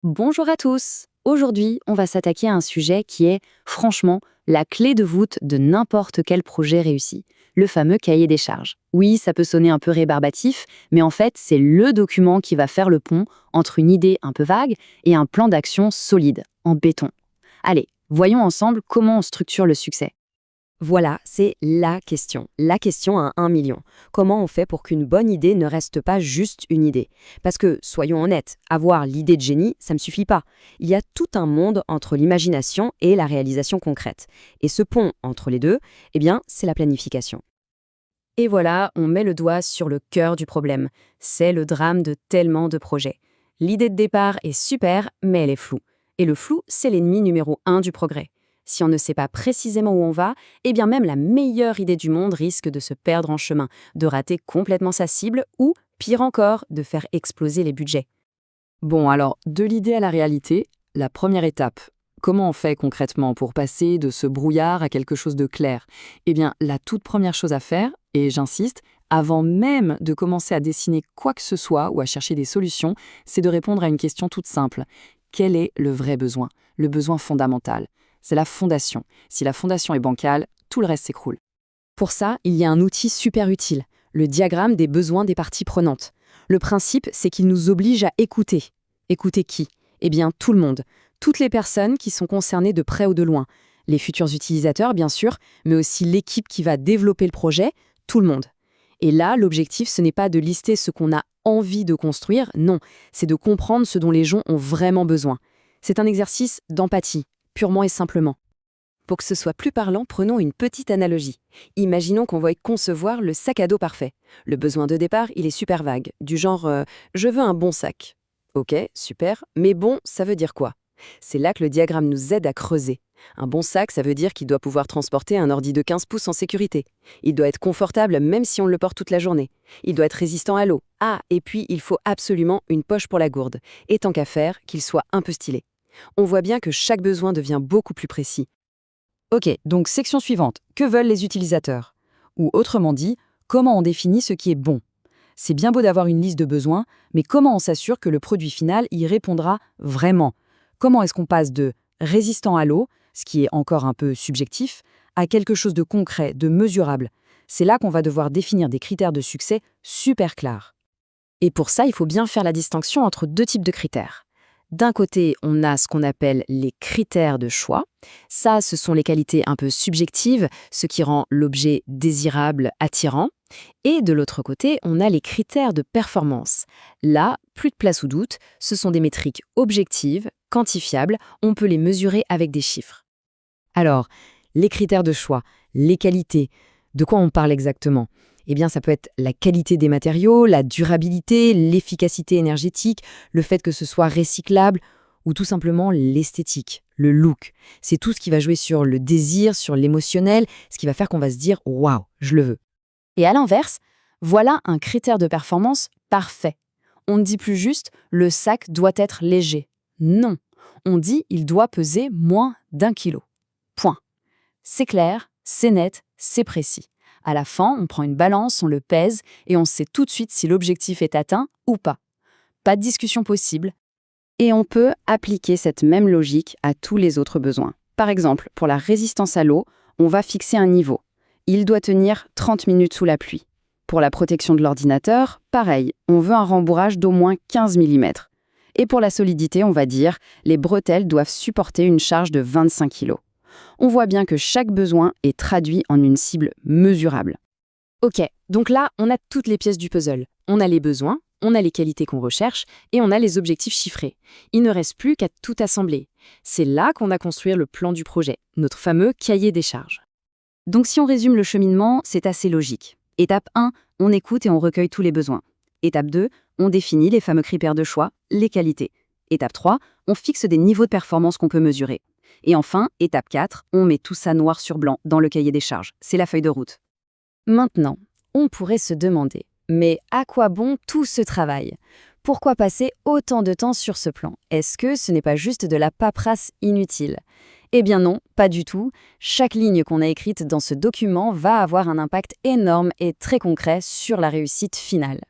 Bonjour à tous. Aujourd'hui, on va s'attaquer à un sujet qui est, franchement, la clé de voûte de n'importe quel projet réussi, le fameux cahier des charges. Oui, ça peut sonner un peu rébarbatif, mais en fait, c'est le document qui va faire le pont entre une idée un peu vague et un plan d'action solide, en béton. Allez, voyons ensemble comment on structure le succès. Voilà, c'est la question à 1 million. Comment on fait pour qu'une bonne idée ne reste pas juste une idée? Parce que, soyons honnêtes, avoir l'idée de génie, ça ne me suffit pas. Il y a tout un monde entre l'imagination et la réalisation concrète. Et ce pont entre les deux, eh bien, c'est la planification. Et voilà, on met le doigt sur le cœur du problème. C'est le drame de tellement de projets. L'idée de départ est super, mais elle est floue. Et le flou, c'est l'ennemi numéro un du progrès. Si on ne sait pas précisément où on va, eh bien même la meilleure idée du monde risque de se perdre en chemin, de rater complètement sa cible ou, pire encore, de faire exploser les budgets. Bon, alors, de l'idée à la réalité, la première étape, comment on fait concrètement pour passer de ce brouillard à quelque chose de clair? Eh bien, la toute première chose à faire, et j'insiste, avant même de commencer à dessiner quoi que ce soit ou à chercher des solutions, c'est de répondre à une question toute simple. Quel est le vrai besoin? Le besoin fondamental. C'est la fondation. Si la fondation est bancale, tout le reste s'écroule. Pour ça, il y a un outil super utile, le diagramme des besoins des parties prenantes. Le principe, c'est qu'il nous oblige à écouter. Écouter qui? Eh bien, tout le monde. Toutes les personnes qui sont concernées de près ou de loin. Les futurs utilisateurs, bien sûr, mais aussi l'équipe qui va développer le projet, tout le monde. Et là, l'objectif, ce n'est pas de lister ce qu'on a envie de construire, non, c'est de comprendre ce dont les gens ont vraiment besoin. C'est un exercice d'empathie, purement et simplement. Pour que ce soit plus parlant, prenons une petite analogie. Imaginons qu'on veuille concevoir le sac à dos parfait. Le besoin de départ, il est super vague, du genre je veux un bon sac. Ok, super, mais bon, ça veut dire quoi? C'est là que le diagramme nous aide à creuser. Un bon sac, ça veut dire qu'il doit pouvoir transporter un ordi de 15 pouces en sécurité. Il doit être confortable même si on le porte toute la journée. Il doit être résistant à l'eau. Ah, et puis il faut absolument une poche pour la gourde. Et tant qu'à faire, qu'il soit un peu stylé. On voit bien que chaque besoin devient beaucoup plus précis. Ok, donc section suivante. Que veulent les utilisateurs? Ou autrement dit, comment on définit ce qui est bon? C'est bien beau d'avoir une liste de besoins, mais comment on s'assure que le produit final y répondra vraiment? Comment est-ce qu'on passe de résistant à l'eau, ce qui est encore un peu subjectif, à quelque chose de concret, de mesurable? C'est là qu'on va devoir définir des critères de succès super clairs. Et pour ça, il faut bien faire la distinction entre deux types de critères. D'un côté, on a ce qu'on appelle les critères de choix. Ça, ce sont les qualités un peu subjectives, ce qui rend l'objet désirable, attirant. Et de l'autre côté, on a les critères de performance. Là, plus de place au doute, ce sont des métriques objectives, quantifiables, on peut les mesurer avec des chiffres. Alors, les critères de choix, les qualités, de quoi on parle exactement? Eh bien, ça peut être la qualité des matériaux, la durabilité, l'efficacité énergétique, le fait que ce soit recyclable, ou tout simplement l'esthétique, le look. C'est tout ce qui va jouer sur le désir, sur l'émotionnel, ce qui va faire qu'on va se dire «Waouh, je le veux». Et à l'inverse, voilà un critère de performance parfait. On ne dit plus juste le sac doit être léger. Non, on dit il doit peser moins d'1 kilo. Point. C'est clair, c'est net, c'est précis. À la fin, on prend une balance, on le pèse et on sait tout de suite si l'objectif est atteint ou pas. Pas de discussion possible. Et on peut appliquer cette même logique à tous les autres besoins. Par exemple, pour la résistance à l'eau, on va fixer un niveau. Il doit tenir 30 minutes sous la pluie. Pour la protection de l'ordinateur, pareil, on veut un rembourrage d'au moins 15 mm. Et pour la solidité, on va dire, les bretelles doivent supporter une charge de 25 kg. On voit bien que chaque besoin est traduit en une cible mesurable. Ok, donc là, on a toutes les pièces du puzzle. On a les besoins, on a les qualités qu'on recherche et on a les objectifs chiffrés. Il ne reste plus qu'à tout assembler. C'est là qu'on a construit le plan du projet, notre fameux cahier des charges. Donc si on résume le cheminement, c'est assez logique. Étape 1, on écoute et on recueille tous les besoins. Étape 2, on définit les fameux critères de choix, les qualités. Étape 3, on fixe des niveaux de performance qu'on peut mesurer. Et enfin, étape 4, on met tout ça noir sur blanc dans le cahier des charges. C'est la feuille de route. Maintenant, on pourrait se demander, mais à quoi bon tout ce travail? Pourquoi passer autant de temps sur ce plan? Est-ce que ce n'est pas juste de la paperasse inutile? Eh bien non, pas du tout. Chaque ligne qu'on a écrite dans ce document va avoir un impact énorme et très concret sur la réussite finale.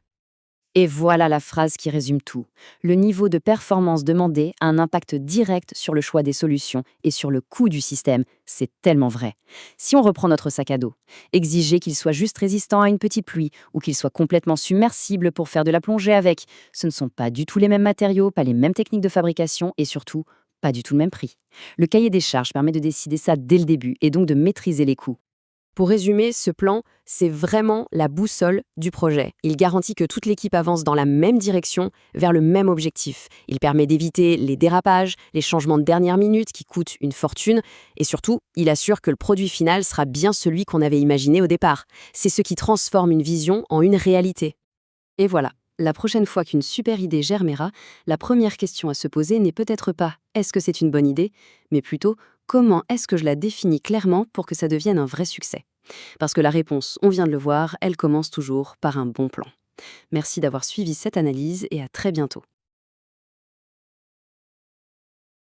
Et voilà la phrase qui résume tout. Le niveau de performance demandé a un impact direct sur le choix des solutions et sur le coût du système. C'est tellement vrai. Si on reprend notre sac à dos, exiger qu'il soit juste résistant à une petite pluie ou qu'il soit complètement submersible pour faire de la plongée avec, ce ne sont pas du tout les mêmes matériaux, pas les mêmes techniques de fabrication et surtout, pas du tout le même prix. Le cahier des charges permet de décider ça dès le début et donc de maîtriser les coûts. Pour résumer, ce plan, c'est vraiment la boussole du projet. Il garantit que toute l'équipe avance dans la même direction, vers le même objectif. Il permet d'éviter les dérapages, les changements de dernière minute qui coûtent une fortune, et surtout, il assure que le produit final sera bien celui qu'on avait imaginé au départ. C'est ce qui transforme une vision en une réalité. Et voilà, la prochaine fois qu'une super idée germera, la première question à se poser n'est peut-être pas « est-ce que c'est une bonne idée ?», mais plutôt « comment est-ce que je la définis clairement pour que ça devienne un vrai succès ?» Parce que la réponse, on vient de le voir, elle commence toujours par un bon plan. Merci d'avoir suivi cette analyse et à très bientôt.